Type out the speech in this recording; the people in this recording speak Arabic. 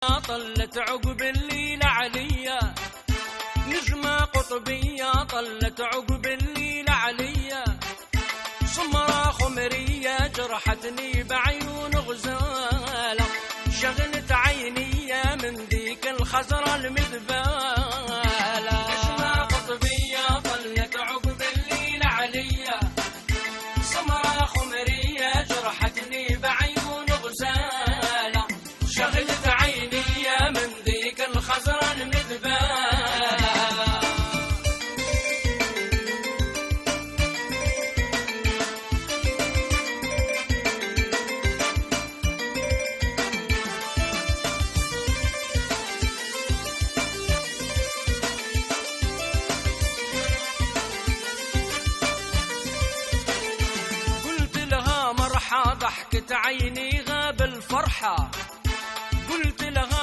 طلت عقب الليل عليا، نجمة قطبية طلت عقب الليل عليا، سمرة خمرية جرحتني بعيون غزالة، شغلت عيني من ذيك الخزرة